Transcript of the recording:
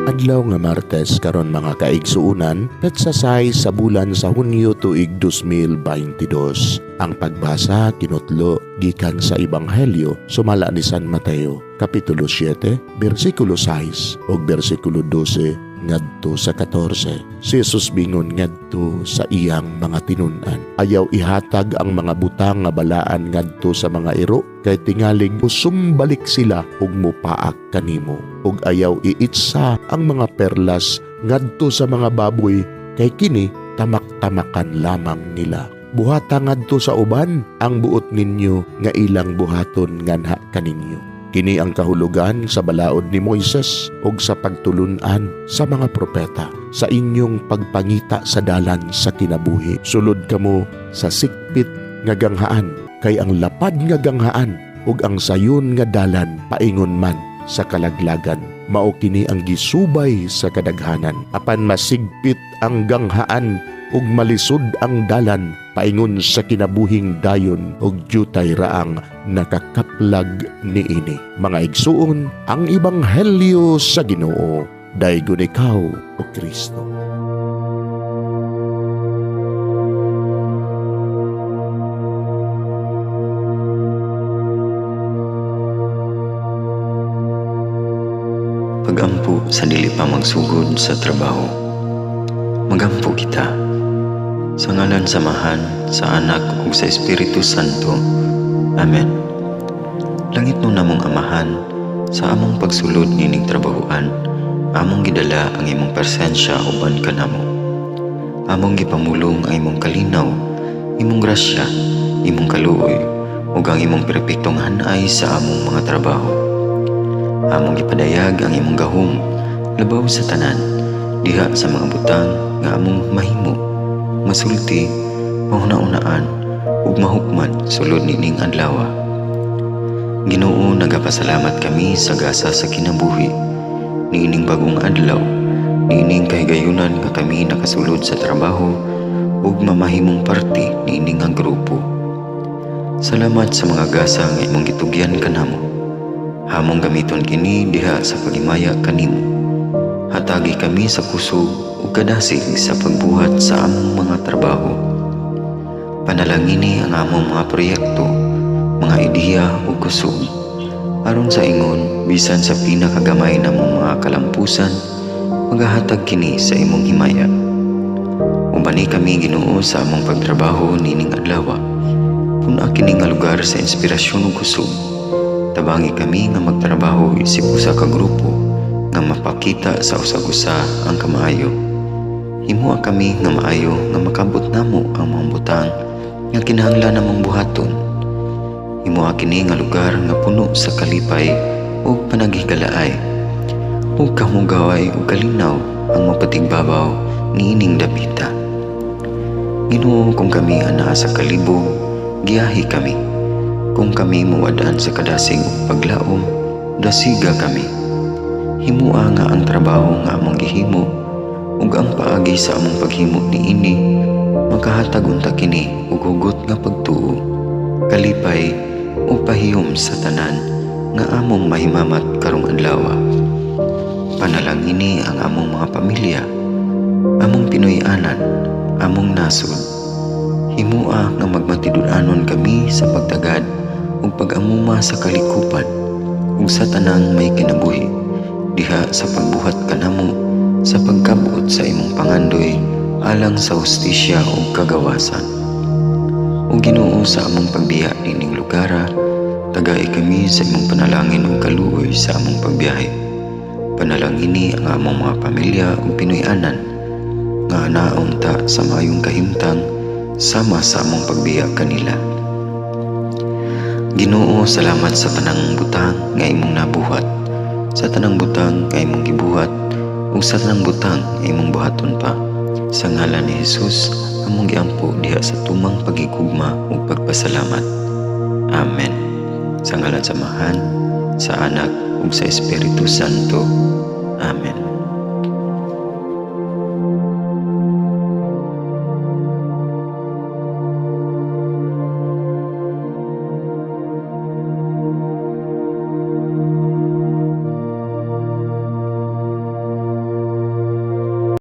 Adlaw nga Martes karon mga kaigsuunan, petsasay sa bulan sa Hunyo tuig 2022. Ang pagbasa kinutlo gikan sa Ebanghelyo sumala ni San Mateo, Kapitulo 7, versikulo 6 ug versikulo 12 ngadto sa 14. Si Jesus bingon ngadto sa iyang mga tinunan. Ayaw ihatag ang mga butang nga balaan ngadto sa mga iro, kay tingalig usumbalik sila ug mupaak kanimo. Ug ayaw iitsa ang mga perlas ngadto sa mga baboy, kay kini tamak-tamakan lamang nila. Buhata ngadto sa uban ang buot ninyo nga ilang buhaton nganha kaninyo. Kini ang kahulugan sa balaod ni Moises ug sa pagtulunan sa mga propeta sa inyong pagpangita sa dalan sa kinabuhi. Sulod kamo sa sikpit nga ganghaan, kay ang lapad nga ganghaan ug ang sayon nga dalan paingon man sa kalaglagan. Mao kini ang gisubay sa kadaghanan. Apan masigpit ang ganghaan ug malisod ang dalan paingon sa kinabuhing dayon ug jutay raang nakakaplag niini. Mga igsuon, ang Ebanghelyo sa Ginoo. Daygon ikaw, O Kristo. Pagampo sa dili pa magsugod sa trabaho. Magampo kita sa ngalan samahan sa Anak ug sa Espiritu Santo. Amen. Langit no namong Amahan, sa among pagsulod nining trabahoan, among gidala ang imong presensya uban kanamo. Among gipamulong ang imong kalinaw, imong grasya, imong kaluoy, ug ang imong perpektong hanay sa among mga trabaho. Among gipadayag ang imong gahom labaw sa tanan, diha sa mga butang nga among mahimo, masulti, mahuna-unaan, ug mahukman sulod nining adlaw. Ginoo, nagapasalamat kami sa gasa sa kinabuhi, niining bagong adlaw, niining kahigayunan nga kami nakasulod sa trabaho ug mamahimong parte niining nga grupo. Salamat sa mga gasa nga imong gitugyan kanamo. Hamong gamiton kini diha sa pagimaya kanimo. Hatagi kami sa kusog ug kadasig sa pagbuhat sa among mga trabaho. Panalangini ang among mga proyekto, mga ideya ug kusog, aron sa ingon bisan sa pinakagamay namong mga kalampusan, magahatag kini sa imong himaya. Ubani kami Ginoo sa among pagtrabaho nining adlaw. Puna kini nga lugar sa inspirasyon ug kusog. Tabangi kami nga magtrabaho isip usa ka grupo nga mapakita sa usag-usa ang kamaayo. Himua kami nga maayo nga makabot namo ang mga butang nga kinahanglan namong buhaton. Himua kini nga lugar nga puno sa kalipay ug panagihigalaay. Ug kamugaway ug kalinaw ang mapatigbabaw niining dapita. Ginoo, kung kami anaa sa kalibog, giyahi kami. Kung kami muwadaan sa kadasig ug paglaom, dasiga kami. Himua nga ang trabaho nga among gihimo ug ang paagi sa among paghimo niini makahatag unta kini ug hugot nga pagtuo, kalipay ug pahiyom sa tanan nga among mahimamat karong adlaw. Panalangini ang among mga pamilya, among Pinoy-anan, among nasod. Himua nga magmatidud-anon kami sa pagtagad ug pag-amuma sa kalikupan ug sa tanang may kinabuhi, diha sa pagbuhat kanamo sa pagkabuot sa imong pangandoy alang sa hustisya ug kagawasan. Ug Ginoo, sa among pagbiya nining lugar, tagay kami sa imong panalangin ug kaluoy sa among pagbiyahe. Panalangini ang among mga pamilya ug Pinoy-anan nga anaon ta sa maayong kahimtang sama sa among pagbiya kanila. Ginoo, salamat sa tanang butang nga imong nabuhat, sa tanang butang nga imong gibuhat, ug sa tanang butang nga imong buhaton pa. Sa ngalan ni Jesus, among giampo diha sa tumang pagigugma ug pagpasalamat. Amen. Sa ngalan samahan, sa Anak ug sa Espiritu Santo. Amen.